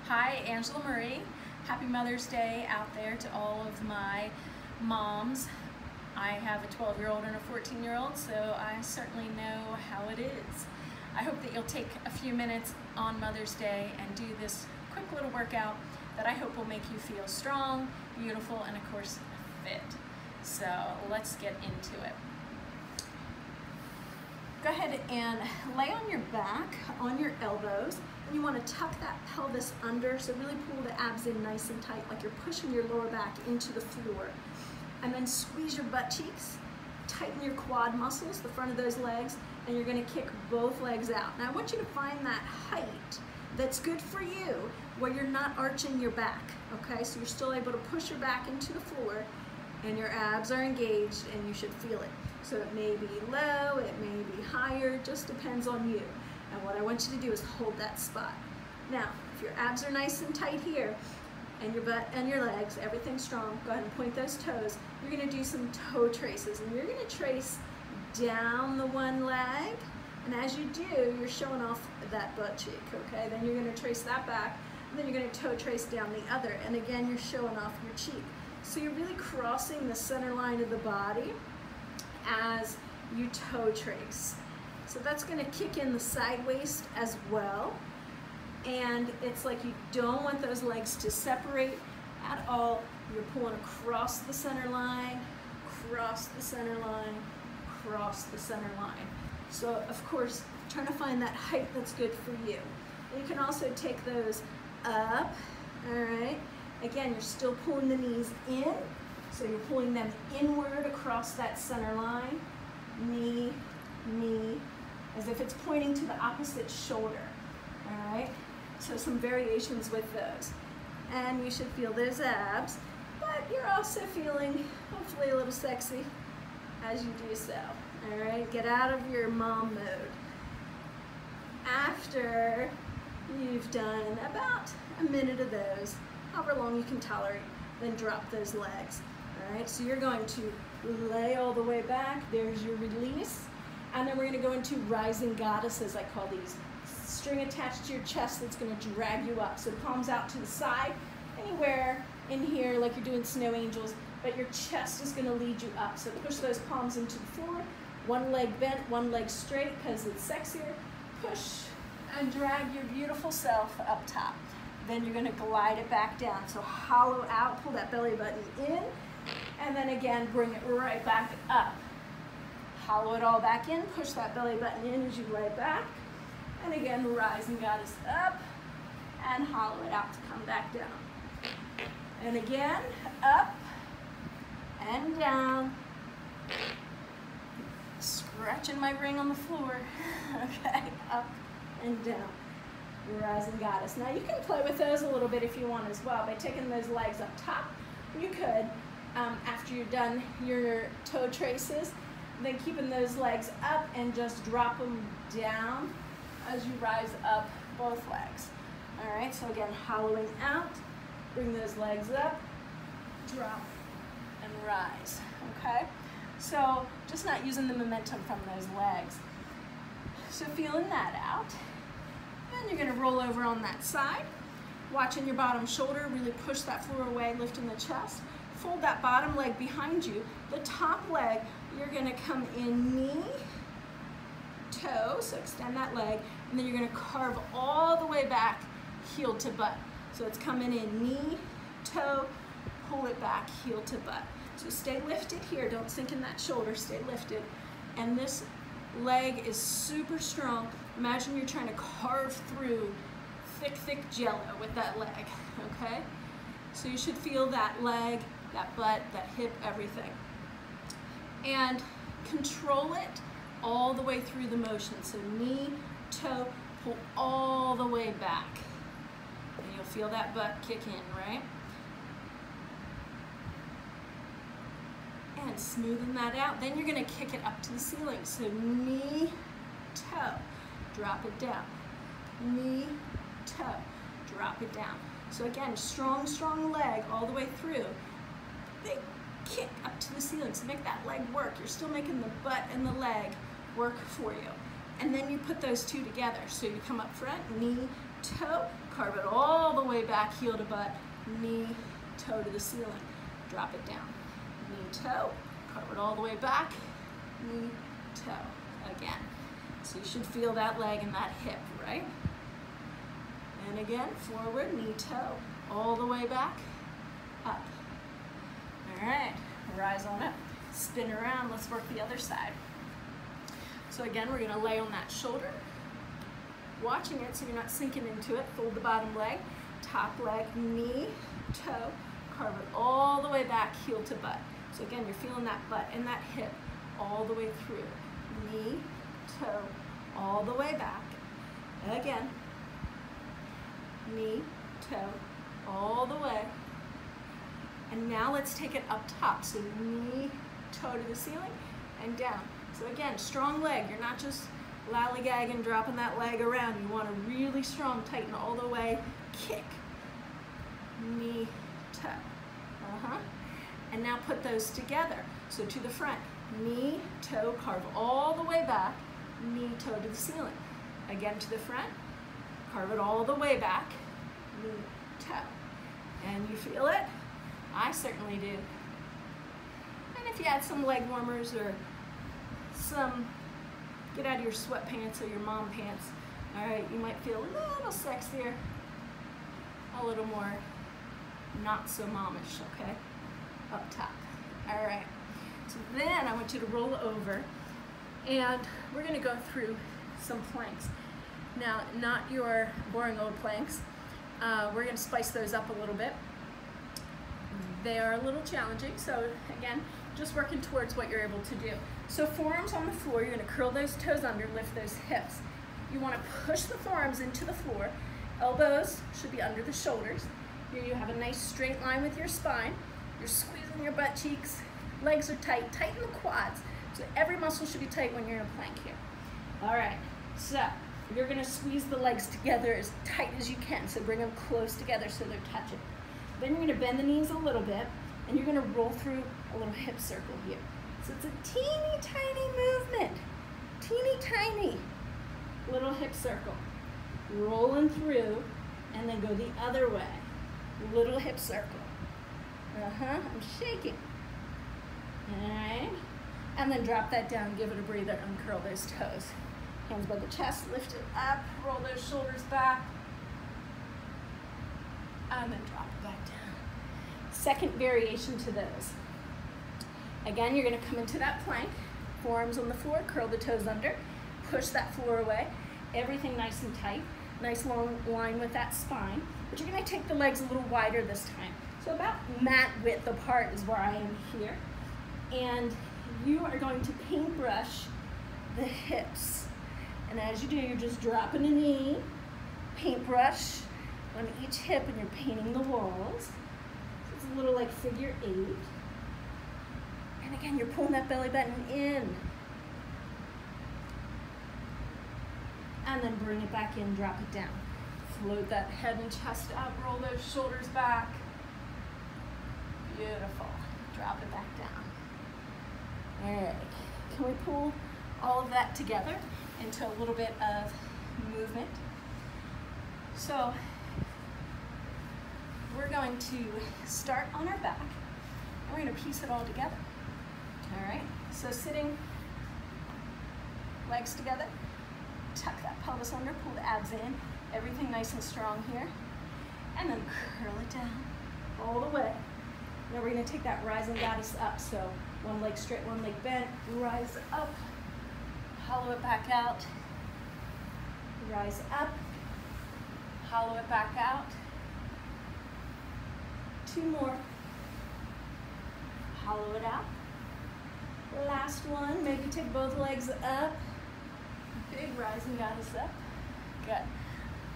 Hi, Angela Murray. Happy Mother's Day out there to all of my moms. I have a 12-year-old and a 14-year-old, so I certainly know how it is. I hope that you'll take a few minutes on Mother's Day and do this quick little workout that I hope will make you feel strong, beautiful, and of course, fit. So let's get into it. Go ahead and lay on your back, on your elbows, and you want to tuck that pelvis under, so really pull the abs in nice and tight, like you're pushing your lower back into the floor. And then squeeze your butt cheeks, tighten your quad muscles, the front of those legs, and you're going to kick both legs out. Now I want you to find that height that's good for you, where you're not arching your back, okay? So you're still able to push your back into the floor, and your abs are engaged, and you should feel it. So it may be low, it may be higher, just depends on you. And what I want you to do is hold that spot. Now, if your abs are nice and tight here, and your butt and your legs, everything's strong, go ahead and point those toes. You're gonna do some toe traces, and you're gonna trace down the one leg, and as you do, you're showing off that butt cheek, okay? Then you're gonna trace that back, and then you're gonna toe trace down the other, and again, you're showing off your cheek. So you're really crossing the center line of the body as you toe trace. So that's going to kick in the side waist as well. And it's like you don't want those legs to separate at all. You're pulling across the center line, cross the center line, cross the center line. So of course, trying to find that height that's good for you. And you can also take those up, all right? Again, you're still pulling the knees in, so you're pulling them inward across that center line, knee, knee, as if it's pointing to the opposite shoulder, all right? So some variations with those. And you should feel those abs, but you're also feeling hopefully a little sexy as you do so, all right? Get out of your mom mode. After you've done about a minute of those, however long you can tolerate, then drop those legs. All right, so you're going to lay all the way back. There's your release. And then we're going to go into rising goddesses, I call these. String attached to your chest that's going to drag you up. So palms out to the side, anywhere in here like you're doing snow angels, but your chest is going to lead you up. So push those palms into the floor. One leg bent, one leg straight because it's sexier. Push and drag your beautiful self up top. Then you're going to glide it back down. So hollow out, pull that belly button in, and then again, bring it right back up. Hollow it all back in, push that belly button in as you lay back, and again, rising goddess up, and hollow it out to come back down. And again, up and down. Scratching my ring on the floor. Okay, up and down. Rising goddess. Now you can play with those a little bit if you want as well by taking those legs up top. You could, after you're done your toe traces, then keeping those legs up and just drop them down as you rise up both legs. All right, so again, hollowing out, bring those legs up, drop, and rise, okay? So just not using the momentum from those legs. So feeling that out. And you're going to roll over on that side, watching your bottom shoulder, really push that floor away, lifting the chest. Fold that bottom leg behind you. The top leg, you're going to come in knee, toe, so extend that leg, and then you're going to carve all the way back, heel to butt. So it's coming in knee, toe, pull it back, heel to butt. So stay lifted here, don't sink in that shoulder, stay lifted. And this leg is super strong. Imagine you're trying to carve through thick jello with that leg, okay? So you should feel that leg, that butt, that hip, everything. And control it all the way through the motion. So knee, toe, pull all the way back. And you'll feel that butt kick in, right? And smoothing that out. Then you're gonna kick it up to the ceiling. So knee, toe, drop it down. Knee, toe, drop it down. So again, strong leg all the way through. Big kick up to the ceiling. So make that leg work. You're still making the butt and the leg work for you. And then you put those two together. So you come up front, knee, toe, carve it all the way back, heel to butt, knee, toe to the ceiling. Drop it down. Knee, toe, carve it all the way back, knee, toe. Again. So you should feel that leg and that hip, right? And again, forward, knee, toe, all the way back, up. All right, rise on up, spin around, let's work the other side. So again, we're gonna lay on that shoulder, watching it so you're not sinking into it. Fold the bottom leg, top leg, knee, toe, carve it all the way back, heel to butt. So again, you're feeling that butt and that hip all the way through. Knee, toe, all the way back. Again, knee, toe, all the way. And now let's take it up top. So knee, toe to the ceiling, and down. So again, strong leg. You're not just lollygagging, dropping that leg around. You want a really strong, tighten all the way, kick, knee, toe. And now put those together. So to the front, knee, toe, carve all the way back, knee, toe to the ceiling. Again to the front, carve it all the way back, knee, toe. And you feel it? I certainly do. And if you add some leg warmers or some, get out of your sweatpants or your mom pants, all right, you might feel a little sexier, a little more not so momish, okay? Up top. All right. So then I want you to roll over and we're gonna go through some planks. Now, not your boring old planks. We're gonna spice those up a little bit. They are a little challenging, so again, just working towards what you're able to do. So forearms on the floor, you're gonna curl those toes under, lift those hips. You wanna push the forearms into the floor. Elbows should be under the shoulders. Here you have a nice straight line with your spine. You're squeezing your butt cheeks. Legs are tight. Tighten the quads. So every muscle should be tight when you're in a plank here. All right, so you're gonna squeeze the legs together as tight as you can. So bring them close together so they're touching. Then you're gonna bend the knees a little bit and you're gonna roll through a little hip circle here. So it's a teeny tiny movement. Teeny tiny little hip circle. Rolling through and then go the other way. Little hip circle. I'm shaking. All right. And then drop that down, give it a breather, uncurl those toes. Hands by the chest, lift it up, roll those shoulders back, and then drop it back down. Second variation to those. Again, you're gonna come into that plank, forearms on the floor, curl the toes under, push that floor away, everything nice and tight, nice long line with that spine, but you're gonna take the legs a little wider this time. So about mat width apart is where I am here. And you are going to paintbrush the hips. And as you do, you're just dropping a knee, paintbrush on each hip, and you're painting the walls. So it's a little like figure 8. And again, you're pulling that belly button in. And then bring it back in, drop it down. Float that head and chest up, roll those shoulders back. Beautiful. Drop it back down. All right. Can we pull all of that together into a little bit of movement? So we're going to start on our back. And we're going to piece it all together. All right. So sitting, legs together. Tuck that pelvis under, pull the abs in. Everything nice and strong here. And then curl it down all the way. Now we're going to take that rising goddess up. So one leg straight, one leg bent, rise up, hollow it back out, rise up, hollow it back out. 2 more, hollow it out. Last one, maybe take both legs up, big rising goddess up, good.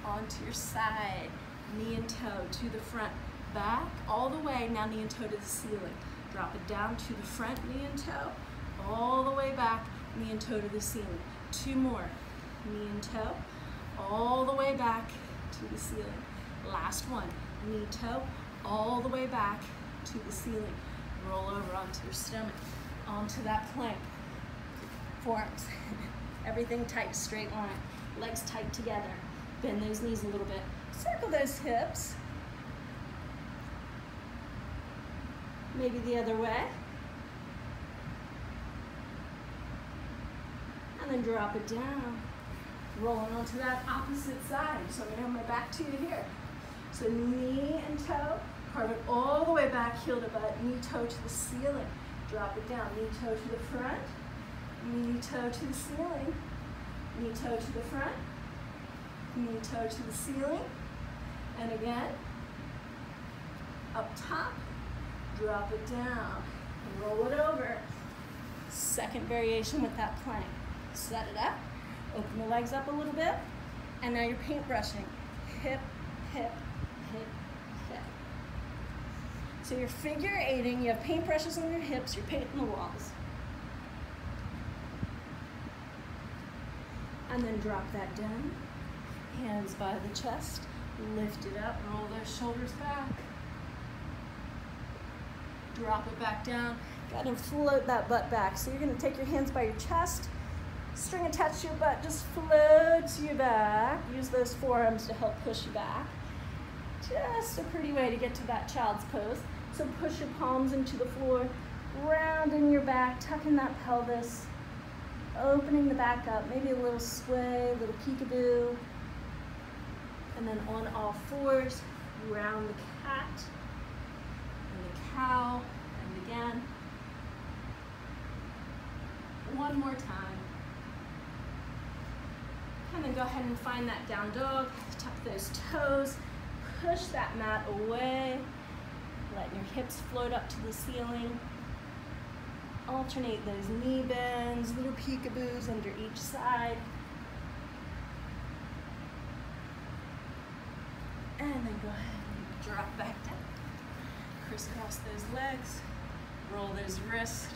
Onto your side, knee and toe to the front. Back all the way, now knee and toe to the ceiling. Drop it down to the front, knee and toe, all the way back, knee and toe to the ceiling. 2 more, knee and toe, all the way back to the ceiling. Last one, knee, toe, all the way back to the ceiling. Roll over onto your stomach, onto that plank. Forearms, everything tight, straight line. Legs tight together. Bend those knees a little bit. Circle those hips. Maybe the other way. And then drop it down. Rolling onto that opposite side. So I'm gonna have my back to you here. So knee and toe, carve it all the way back, heel to butt, knee toe to the ceiling. Drop it down, knee toe to the front, knee toe to the ceiling, knee toe to the front, knee toe to the ceiling, and again, up top, drop it down, roll it over. Second variation with that plank. Set it up, open the legs up a little bit, and now you're paintbrushing. Hip, hip, hip, hip. So you're figure eighting, you have paintbrushes on your hips, you're painting the walls. And then drop that down, hands by the chest, lift it up, roll those shoulders back. Drop it back down, go ahead and float that butt back. So you're gonna take your hands by your chest, string attached to your butt, just float your back. Use those forearms to help push you back. Just a pretty way to get to that child's pose. So push your palms into the floor, rounding your back, tucking that pelvis, opening the back up, maybe a little sway, a little peekaboo. And then on all fours, round the cat, and the cow, and again. One more time. And then go ahead and find that down dog, tuck those toes, push that mat away, letting your hips float up to the ceiling. Alternate those knee bends, little peekaboos under each side. And then go ahead and drop back down. Crisscross those legs, roll those wrists,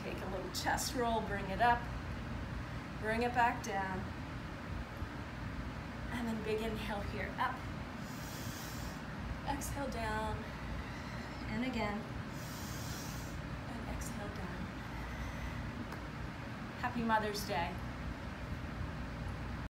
take a little chest roll, bring it up, bring it back down. And then big inhale here, up. Exhale down, and again. And exhale down. Happy Mother's Day.